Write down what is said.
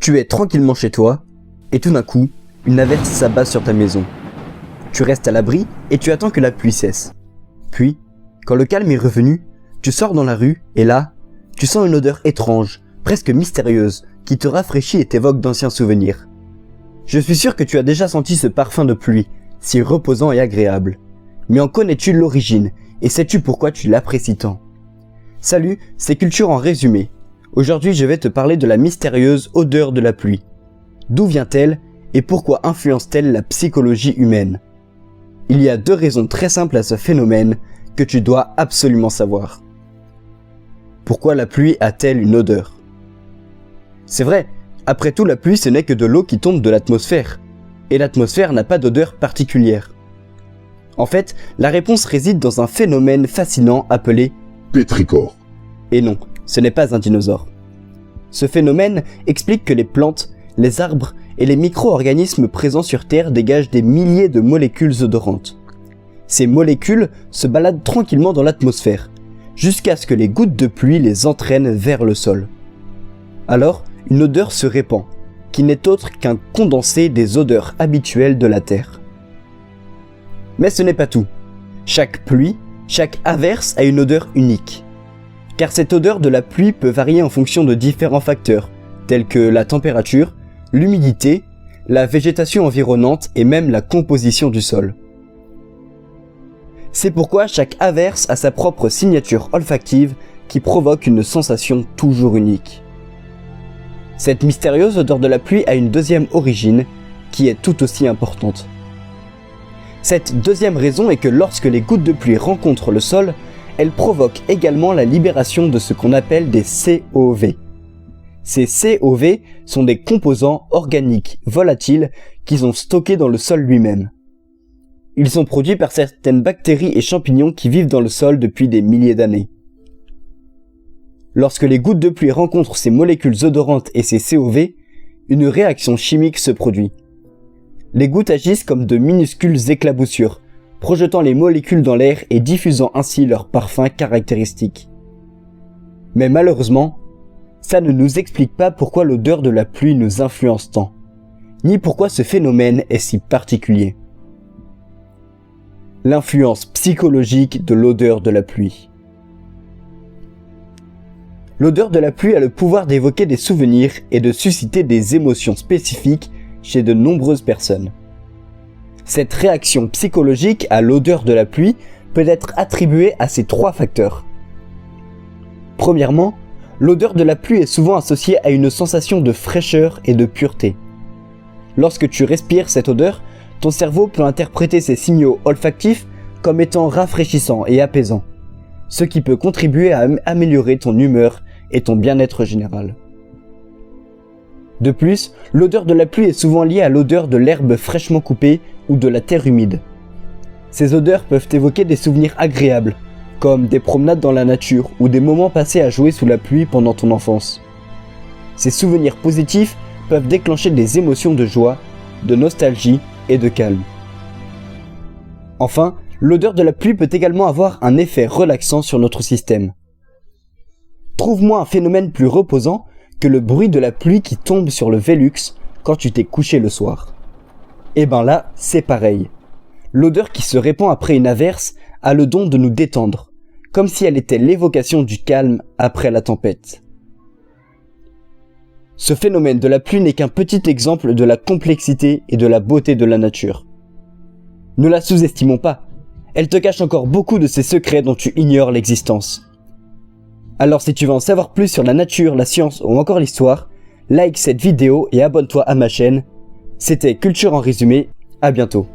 Tu es tranquillement chez toi, et tout d'un coup, une averse s'abat sur ta maison. Tu restes à l'abri et tu attends que la pluie cesse. Puis, quand le calme est revenu, tu sors dans la rue et là, tu sens une odeur étrange, presque mystérieuse, qui te rafraîchit et t'évoque d'anciens souvenirs. Je suis sûr que tu as déjà senti ce parfum de pluie, si reposant et agréable. Mais en connais-tu l'origine et sais-tu pourquoi tu l'apprécies tant ? Salut, c'est Culture en résumé. Aujourd'hui, je vais te parler de la mystérieuse odeur de la pluie. D'où vient-elle et pourquoi influence-t-elle la psychologie humaine ? Il y a 2 raisons très simples à ce phénomène que tu dois absolument savoir. Pourquoi la pluie a-t-elle une odeur ? C'est vrai, après tout la pluie ce n'est que de l'eau qui tombe de l'atmosphère, et l'atmosphère n'a pas d'odeur particulière. En fait, la réponse réside dans un phénomène fascinant appelé pétrichor. Et non, ce n'est pas un dinosaure. Ce phénomène explique que les plantes, les arbres et les micro-organismes présents sur Terre dégagent des milliers de molécules odorantes. Ces molécules se baladent tranquillement dans l'atmosphère, jusqu'à ce que les gouttes de pluie les entraînent vers le sol. Alors, une odeur se répand, qui n'est autre qu'un condensé des odeurs habituelles de la Terre. Mais ce n'est pas tout. Chaque pluie, chaque averse a une odeur unique. Car cette odeur de la pluie peut varier en fonction de différents facteurs, tels que la température, l'humidité, la végétation environnante et même la composition du sol. C'est pourquoi chaque averse a sa propre signature olfactive qui provoque une sensation toujours unique. Cette mystérieuse odeur de la pluie a une deuxième origine qui est tout aussi importante. Cette deuxième raison est que lorsque les gouttes de pluie rencontrent le sol, elles provoquent également la libération de ce qu'on appelle des COV. Ces COV sont des composants organiques volatiles qui sont stockés dans le sol lui-même. Ils sont produits par certaines bactéries et champignons qui vivent dans le sol depuis des milliers d'années. Lorsque les gouttes de pluie rencontrent ces molécules odorantes et ces COV, une réaction chimique se produit. Les gouttes agissent comme de minuscules éclaboussures, projetant les molécules dans l'air et diffusant ainsi leur parfum caractéristique. Mais malheureusement, ça ne nous explique pas pourquoi l'odeur de la pluie nous influence tant, ni pourquoi ce phénomène est si particulier. L'influence psychologique de l'odeur de la pluie. L'odeur de la pluie a le pouvoir d'évoquer des souvenirs et de susciter des émotions spécifiques chez de nombreuses personnes. Cette réaction psychologique à l'odeur de la pluie peut être attribuée à ces 3 facteurs. Premièrement, l'odeur de la pluie est souvent associée à une sensation de fraîcheur et de pureté. Lorsque tu respires cette odeur, ton cerveau peut interpréter ces signaux olfactifs comme étant rafraîchissants et apaisants, ce qui peut contribuer à améliorer ton humeur et ton bien-être général. De plus, l'odeur de la pluie est souvent liée à l'odeur de l'herbe fraîchement coupée ou de la terre humide. Ces odeurs peuvent évoquer des souvenirs agréables, comme des promenades dans la nature ou des moments passés à jouer sous la pluie pendant ton enfance. Ces souvenirs positifs peuvent déclencher des émotions de joie, de nostalgie et de calme. Enfin, l'odeur de la pluie peut également avoir un effet relaxant sur notre système. Trouve-moi un phénomène plus reposant que le bruit de la pluie qui tombe sur le Velux quand tu t'es couché le soir. Et ben là, c'est pareil. L'odeur qui se répand après une averse a le don de nous détendre, comme si elle était l'évocation du calme après la tempête. Ce phénomène de la pluie n'est qu'un petit exemple de la complexité et de la beauté de la nature. Ne la sous-estimons pas, elle te cache encore beaucoup de ces secrets dont tu ignores l'existence. Alors si tu veux en savoir plus sur la nature, la science ou encore l'histoire, like cette vidéo et abonne-toi à ma chaîne. C'était Culture en résumé, à bientôt.